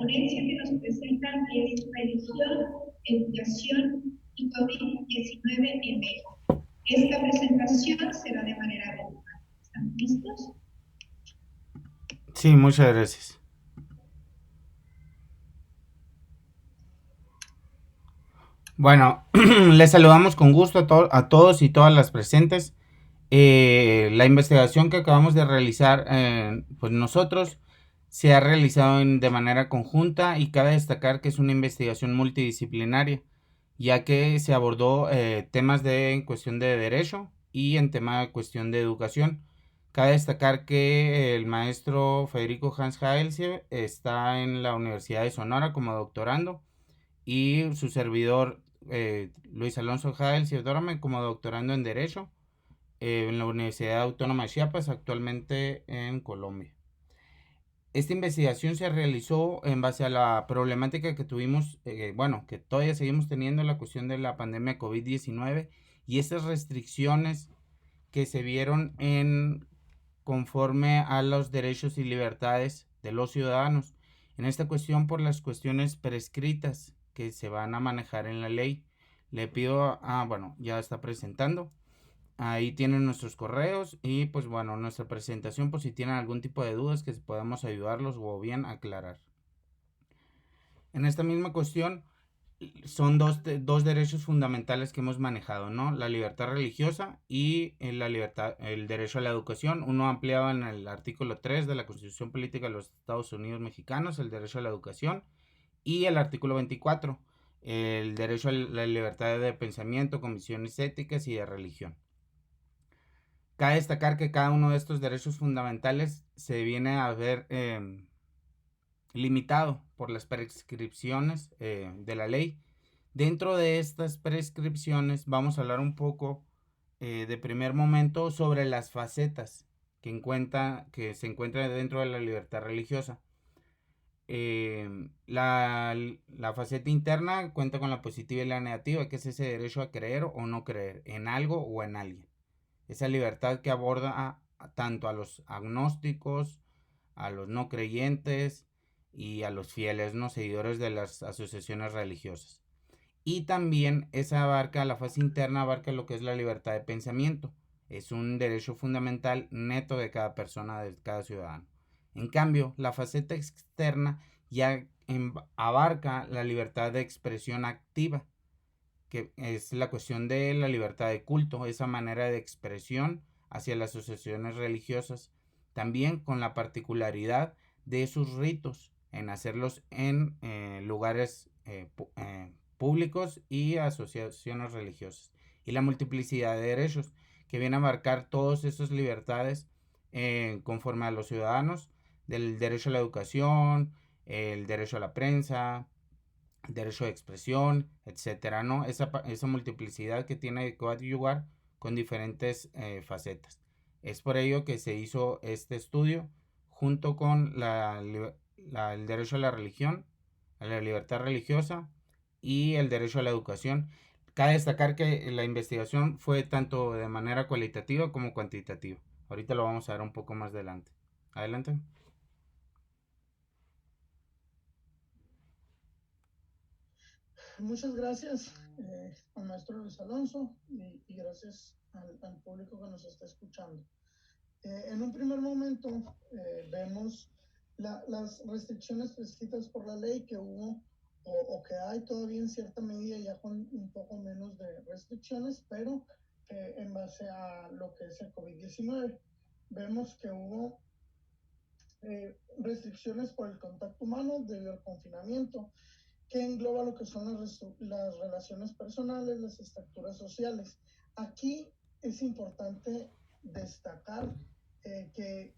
ponencia que nos presentan es religión, educación y COVID-19 en México. Esta presentación será de manera virtual. ¿Están listos? Sí, muchas gracias. Bueno, les saludamos con gusto a todos y todas las presentes. La investigación que acabamos de realizar, pues nosotros, se ha realizado de manera conjunta y cabe destacar que es una investigación multidisciplinaria, ya que se abordó temas en cuestión de derecho y en tema de cuestión de educación. Cabe destacar que el maestro Federico Hans Haelsie está en la Universidad de Sonora como doctorando y su servidor Luis Alonso Haelsie Dorame como doctorando en Derecho en la Universidad Autónoma de Chiapas, actualmente en Colombia. Esta investigación se realizó en base a la problemática que tuvimos, bueno, que todavía seguimos teniendo la cuestión de la pandemia COVID-19 y esas restricciones que se vieron conforme a los derechos y libertades de los ciudadanos. En esta cuestión, por las cuestiones prescritas que se van a manejar en la ley, le pido bueno, ya está presentando. Ahí tienen nuestros correos y pues bueno, nuestra presentación por si tienen algún tipo de dudas que podamos ayudarlos o bien aclarar. En esta misma cuestión son dos derechos fundamentales que hemos manejado, ¿no? La libertad religiosa y el derecho a la educación. Uno ampliado en el artículo 3 de la Constitución Política de los Estados Unidos Mexicanos, el derecho a la educación, y el artículo 24, el derecho a la libertad de pensamiento, convicciones éticas y de religión. Cabe destacar que cada uno de estos derechos fundamentales se viene a ver limitado por las prescripciones de la ley. Dentro de estas prescripciones vamos a hablar un poco de primer momento sobre las facetas que se encuentran dentro de la libertad religiosa. La faceta interna cuenta con la positiva y la negativa, que es ese derecho a creer o no creer en algo o en alguien. Esa libertad que aborda tanto a los agnósticos, a los no creyentes y a los fieles, no seguidores de las asociaciones religiosas. Y también la fase interna abarca lo que es la libertad de pensamiento. Es un derecho fundamental neto de cada persona, de cada ciudadano. En cambio, la faceta externa ya abarca la libertad de expresión activa, que es la cuestión de la libertad de culto, esa manera de expresión hacia las asociaciones religiosas, también con la particularidad de sus ritos, en hacerlos en lugares públicos y asociaciones religiosas, y la multiplicidad de derechos, que viene a marcar todas esas libertades conforme a los ciudadanos, del derecho a la educación, el derecho a la prensa, derecho de expresión, etcétera, ¿no? Esa multiplicidad que tiene que coadyuvar con diferentes facetas. Es por ello que se hizo este estudio junto con el derecho a la religión, a la libertad religiosa y el derecho a la educación. Cabe destacar que la investigación fue tanto de manera cualitativa como cuantitativa. Ahorita lo vamos a ver un poco más adelante. Adelante. Muchas gracias al maestro Luis Alonso y gracias al público que nos está escuchando. En un primer momento vemos las restricciones prescritas por la ley que hubo o que hay todavía en cierta medida, ya con un poco menos de restricciones, pero en base a lo que es el COVID-19. Vemos que hubo restricciones por el contacto humano debido al confinamiento, que engloba lo que son las relaciones personales, las estructuras sociales. Aquí es importante destacar que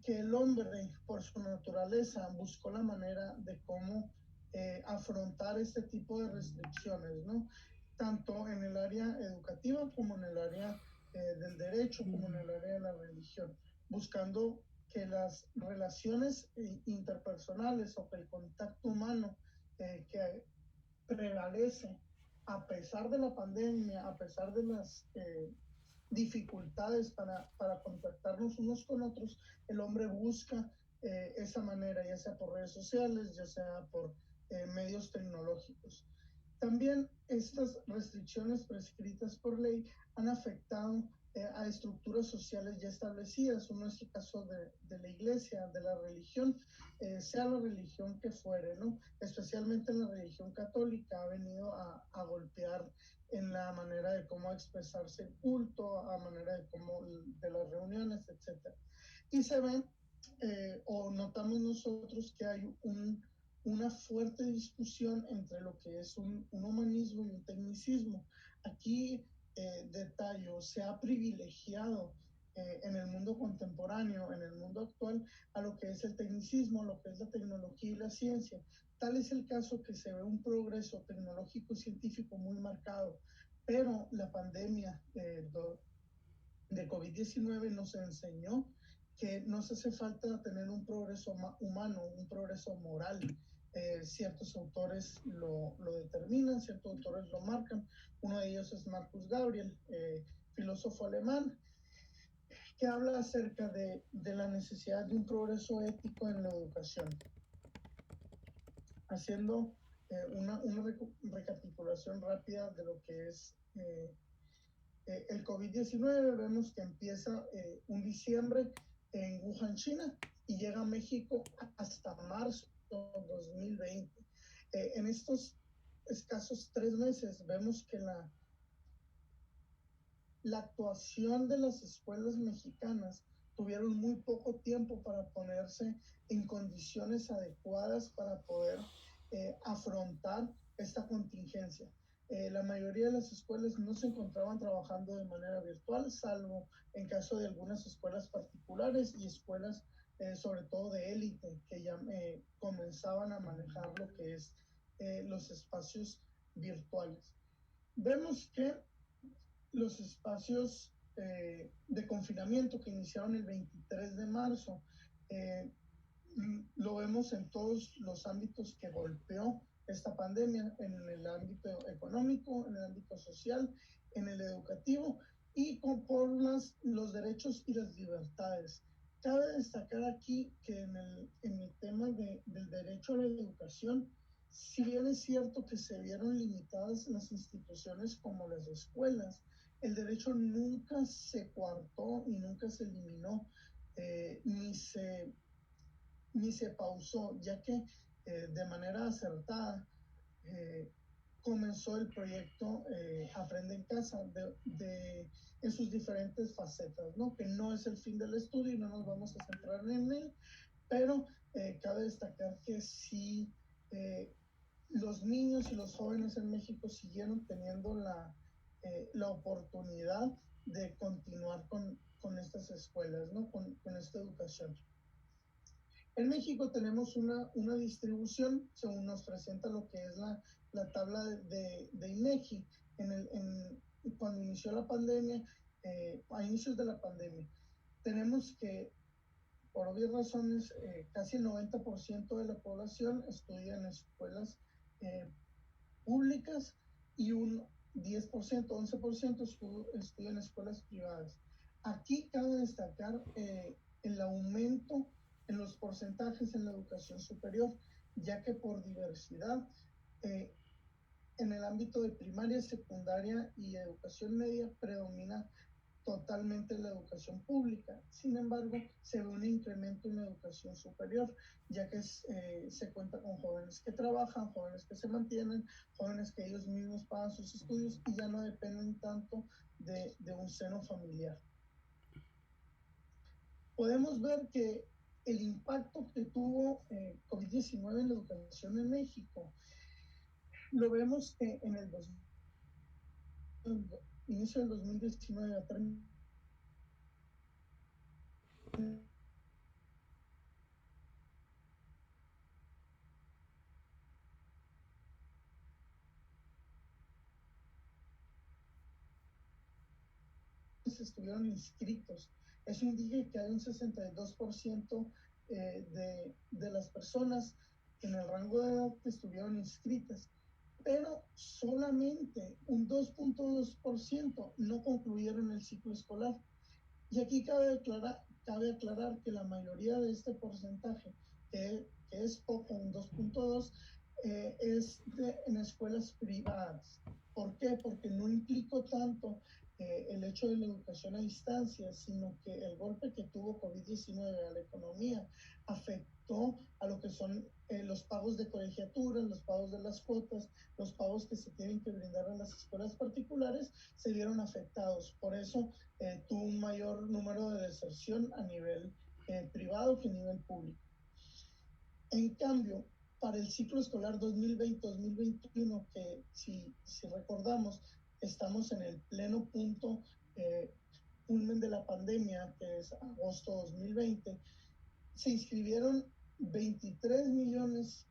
el hombre, por su naturaleza, buscó la manera de cómo afrontar este tipo de restricciones, ¿no? Tanto en el área educativa como en el área del derecho, como en el área de la religión, buscando que las relaciones interpersonales o que el contacto humano que prevalece a pesar de la pandemia, a pesar de las dificultades para contactarnos unos con otros, el hombre busca esa manera, ya sea por redes sociales, ya sea por medios tecnológicos. También estas restricciones prescritas por ley han afectado a estructuras sociales ya establecidas, en nuestro caso de la iglesia, de la religión, sea la religión que fuere, ¿no? Especialmente la religión católica ha venido a golpear en la manera de cómo expresarse el culto, a manera de cómo de las reuniones, etc. Y se ve o notamos nosotros que hay una fuerte discusión entre lo que es un humanismo y un tecnicismo. Aquí, detallo, se ha privilegiado en el mundo contemporáneo, en el mundo actual, a lo que es el tecnicismo, lo que es la tecnología y la ciencia. Tal es el caso que se ve un progreso tecnológico y científico muy marcado, pero la pandemia de COVID-19 nos enseñó que nos hace falta tener un progreso humano, un progreso moral. Ciertos autores lo determinan, ciertos autores lo marcan. Uno de ellos es Marcus Gabriel, filósofo alemán, que habla acerca de la necesidad de un progreso ético en la educación. Haciendo una recapitulación rápida de lo que es el COVID-19, vemos que empieza un diciembre en Wuhan, China, y llega a México hasta marzo de 2020. En estos escasos 3 meses vemos que la actuación de las escuelas mexicanas tuvieron muy poco tiempo para ponerse en condiciones adecuadas para poder afrontar esta contingencia. La mayoría de las escuelas no se encontraban trabajando de manera virtual, salvo en caso de algunas escuelas particulares y escuelas sobre todo de élite, que ya comenzaban a manejar lo que es los espacios virtuales. Vemos que los espacios de confinamiento que iniciaron el 23 de marzo, lo vemos en todos los ámbitos que golpeó esta pandemia, en el ámbito económico, en el ámbito social, en el educativo y por los derechos y las libertades. Cabe destacar aquí que en el tema del derecho a la educación, si bien es cierto que se vieron limitadas las instituciones como las escuelas, el derecho nunca se coartó y nunca se eliminó, ni se pausó, ya que de manera acertada comenzó el proyecto Aprende en Casa en sus diferentes facetas, ¿no? Que no es el fin del estudio y no nos vamos a centrar en él, pero cabe destacar que sí, los niños y los jóvenes en México siguieron teniendo la oportunidad de continuar con estas escuelas, ¿no? Con esta educación. En México tenemos una distribución, según nos presenta lo que es la tabla de INEGI, cuando inició la pandemia, a inicios de la pandemia. Tenemos que, por obvias razones, casi el 90% de la población estudia en escuelas públicas y un 10%, 11% estudia en escuelas privadas. Aquí cabe destacar el aumento en los porcentajes en la educación superior, ya que por diversidad, en el ámbito de primaria, secundaria y educación media predomina totalmente la educación pública. Sin embargo, se ve un incremento en la educación superior, ya que se cuenta con jóvenes que trabajan, jóvenes que se mantienen, jóvenes que ellos mismos pagan sus estudios y ya no dependen tanto de un seno familiar. Podemos ver que el impacto que tuvo COVID-19 en la educación en México, lo vemos que en el inicio del 2019 a término estuvieron inscritos. Eso indica que hay un 62% de las personas en el rango de edad que estuvieron inscritas, pero solamente un 2.2% no concluyeron el ciclo escolar. Y aquí cabe cabe aclarar que la mayoría de este porcentaje, que es poco, un 2.2, es en escuelas privadas. ¿Por qué? Porque no implicó tanto el hecho de la educación a distancia, sino que el golpe que tuvo COVID-19 a la economía afectó a lo que son los pagos de colegiatura, los pagos de las cuotas, los pagos que se tienen que brindar a las escuelas particulares, se vieron afectados. Por eso tuvo un mayor número de deserción a nivel privado que a nivel público. En cambio, para el ciclo escolar 2020-2021, que si recordamos, estamos en el pleno punto culmen de la pandemia, que es agosto 2020, se inscribieron 23 millones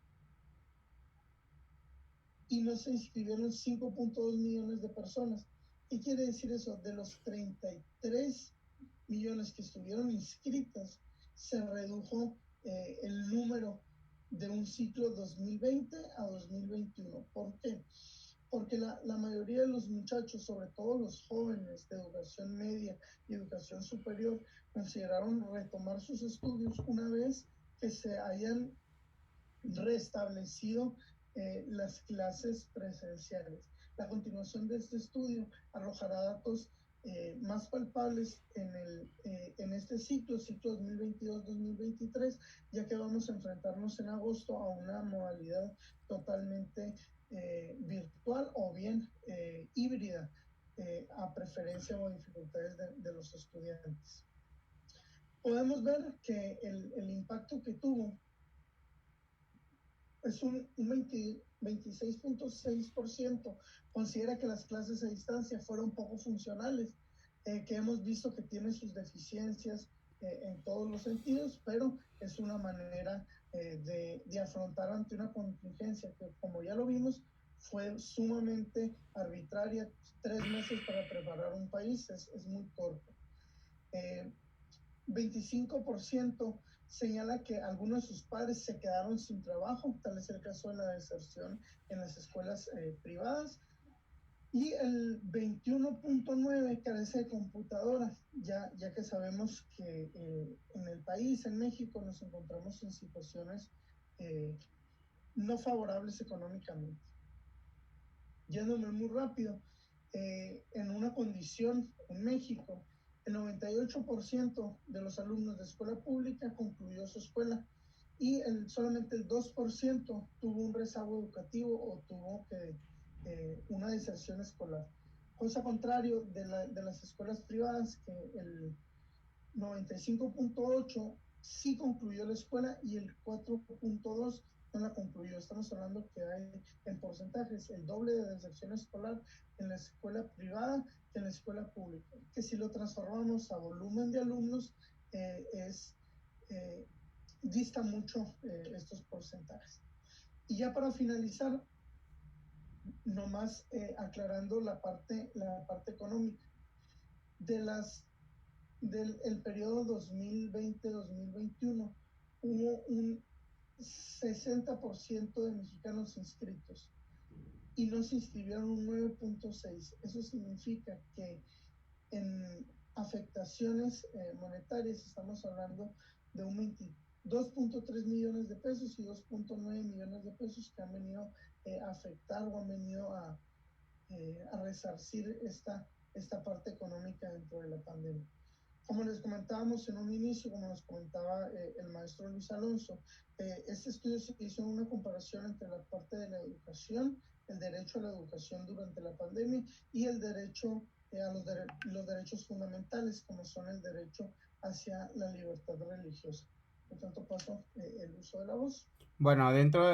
y no se inscribieron 5.2 millones de personas. ¿Qué quiere decir eso? De los 33 millones que estuvieron inscritas, se redujo el número de un ciclo 2020 a 2021. ¿Por qué? Porque la mayoría de los muchachos, sobre todo los jóvenes de educación media y educación superior, consideraron retomar sus estudios una vez que se hayan restablecido las clases presenciales. La continuación de este estudio arrojará datos más palpables en este ciclo 2022-2023, ya que vamos a enfrentarnos en agosto a una modalidad totalmente virtual o bien híbrida, a preferencia o dificultades de los estudiantes. Podemos ver que el impacto que tuvo es un 26.6%. Considera que las clases a distancia fueron poco funcionales, que hemos visto que tiene sus deficiencias en todos los sentidos, pero es una manera de afrontar ante una contingencia que, como ya lo vimos, fue sumamente arbitraria. 3 meses para preparar un país es muy corto. 25% señala que algunos de sus padres se quedaron sin trabajo, tal es el caso de la deserción en las escuelas privadas, y el 21.9% carece de computadora, ya que sabemos que en el país, en México, nos encontramos en situaciones no favorables económicamente. Yéndome muy rápido, en una condición en México, el 98% de los alumnos de escuela pública concluyó su escuela y solamente el 2% tuvo un rezago educativo o tuvo una deserción escolar. Cosa contrario de las escuelas privadas, que el 95.8% sí concluyó la escuela y el 4.2% no la concluyó. Estamos hablando que hay en porcentajes el doble de deserción escolar en la escuela privada que en la escuela pública, que si lo transformamos a volumen de alumnos, dista mucho estos porcentajes. Y ya para finalizar, nomás aclarando la parte económica. Del periodo 2020-2021 hubo un 60% de mexicanos inscritos y no se inscribieron un 9.6%. Eso significa que en afectaciones monetarias estamos hablando de un 22.3 millones de pesos y 2.9 millones de pesos que han venido a afectar o han venido a resarcir esta parte económica dentro de la pandemia. Como les comentábamos en un inicio, como nos comentaba el maestro Luis Alonso, este estudio se hizo en una comparación entre la parte de la educación, el derecho a la educación durante la pandemia y el derecho a los derechos fundamentales, como son el derecho hacia la libertad religiosa. Por tanto, paso el uso de la voz. Bueno, dentro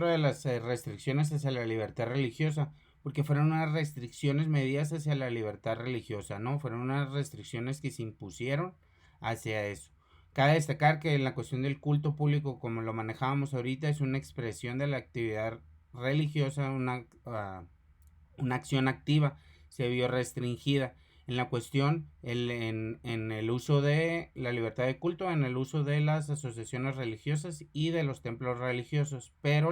de las restricciones hacia la libertad religiosa, porque fueron unas restricciones medidas hacia la libertad religiosa, ¿no? Fueron unas restricciones que se impusieron hacia eso. Cabe destacar que en la cuestión del culto público, como lo manejábamos ahorita, es una expresión de la actividad religiosa, una acción activa, se vio restringida. En la cuestión, en el uso de la libertad de culto, en el uso de las asociaciones religiosas y de los templos religiosos, pero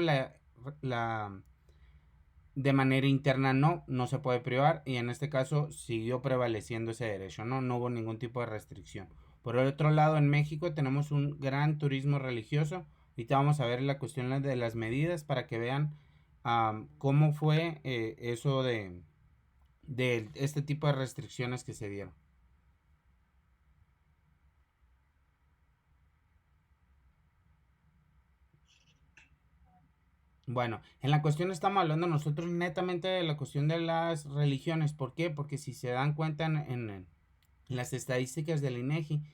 de manera interna no se puede privar, y en este caso siguió prevaleciendo ese derecho, no hubo ningún tipo de restricción. Por el otro lado, en México tenemos un gran turismo religioso. Ahorita vamos a ver la cuestión de las medidas para que vean cómo fue eso de este tipo de restricciones que se dieron. Bueno, en la cuestión estamos hablando nosotros netamente de la cuestión de las religiones. ¿Por qué? Porque si se dan cuenta en las estadísticas del INEGI,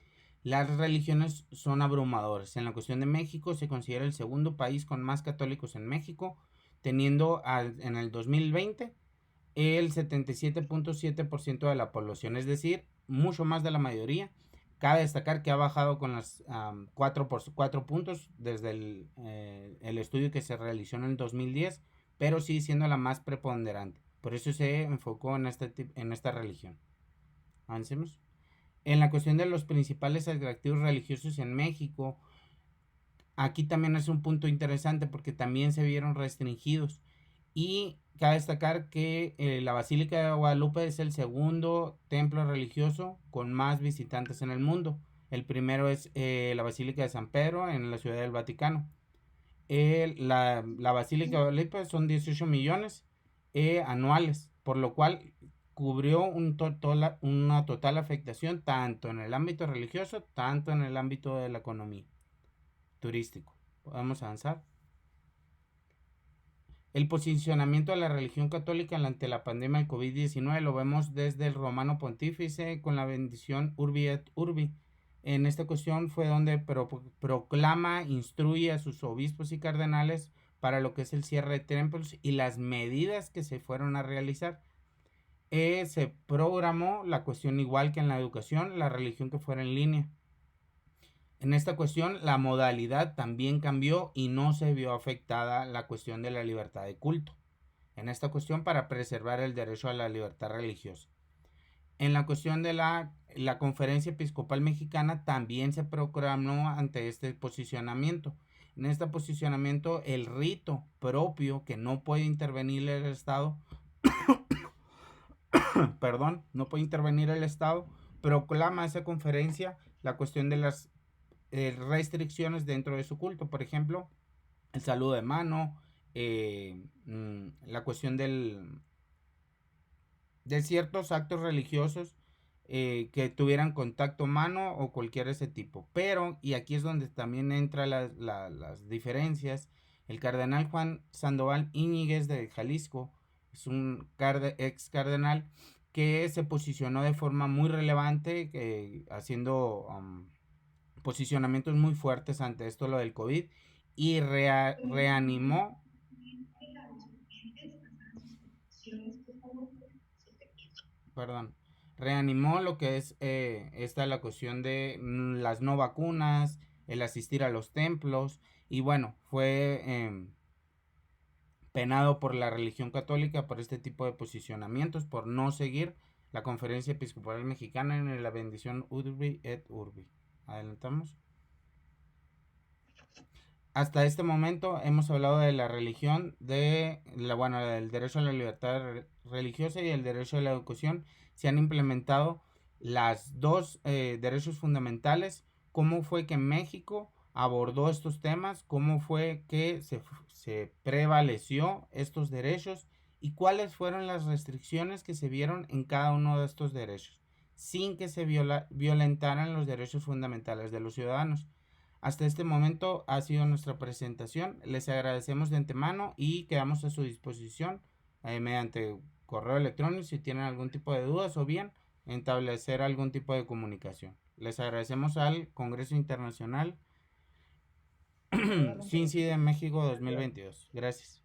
las religiones son abrumadoras. En la cuestión de México se considera el segundo país con más católicos en México, teniendo en el 2020 el 77.7% de la población, es decir, mucho más de la mayoría. Cabe destacar que ha bajado con las 4 puntos desde el estudio que se realizó en el 2010, pero sigue siendo la más preponderante. Por eso se enfocó en esta religión. Avancemos. En la cuestión de los principales atractivos religiosos en México, aquí también es un punto interesante porque también se vieron restringidos. Y cabe destacar que la Basílica de Guadalupe es el segundo templo religioso con más visitantes en el mundo. El primero es la Basílica de San Pedro en la Ciudad del Vaticano. La Basílica de Guadalupe son 18 millones anuales, por lo cual cubrió una total afectación tanto en el ámbito religioso, tanto en el ámbito de la economía turístico. Podemos avanzar. El posicionamiento de la religión católica ante la pandemia del COVID-19 lo vemos desde el Romano Pontífice con la bendición Urbi et Urbi. En esta cuestión fue donde proclama, instruye a sus obispos y cardenales para lo que es el cierre de templos y las medidas que se fueron a realizar. Se programó la cuestión igual que en la educación, la religión que fuera en línea. En esta cuestión la modalidad también cambió y no se vio afectada la cuestión de la libertad de culto. En esta cuestión para preservar el derecho a la libertad religiosa. En la cuestión de la Conferencia Episcopal Mexicana también se proclamó ante este posicionamiento. En este posicionamiento el rito propio que no puede intervenir el Estado, perdón, no puede intervenir el Estado, proclama esa conferencia la cuestión de las restricciones dentro de su culto. Por ejemplo, el saludo de mano, la cuestión de ciertos actos religiosos que tuvieran contacto humano o cualquier ese tipo. Pero, y aquí es donde también entran las diferencias, el cardenal Juan Sandoval Íñiguez de Jalisco es un ex cardenal que se posicionó de forma muy relevante, haciendo posicionamientos muy fuertes ante esto, lo del COVID, y reanimó. Perdón, reanimó lo que es esta la cuestión de las no vacunas, el asistir a los templos, y bueno, fue penado por la religión católica por este tipo de posicionamientos, por no seguir la Conferencia Episcopal Mexicana en la bendición Urbi et Urbi. Adelantamos. Hasta este momento hemos hablado de la religión, del derecho a la libertad religiosa y el derecho a la educación. Se han implementado las dos derechos fundamentales. ¿Cómo fue que México abordó estos temas? ¿Cómo fue que se prevaleció estos derechos? ¿Y cuáles fueron las restricciones que se vieron en cada uno de estos derechos? Sin que se violentaran los derechos fundamentales de los ciudadanos. Hasta este momento ha sido nuestra presentación. Les agradecemos de antemano y quedamos a su disposición mediante correo electrónico si tienen algún tipo de dudas o bien establecer algún tipo de comunicación. Les agradecemos al Congreso Internacional CINCI de México 2022. Gracias.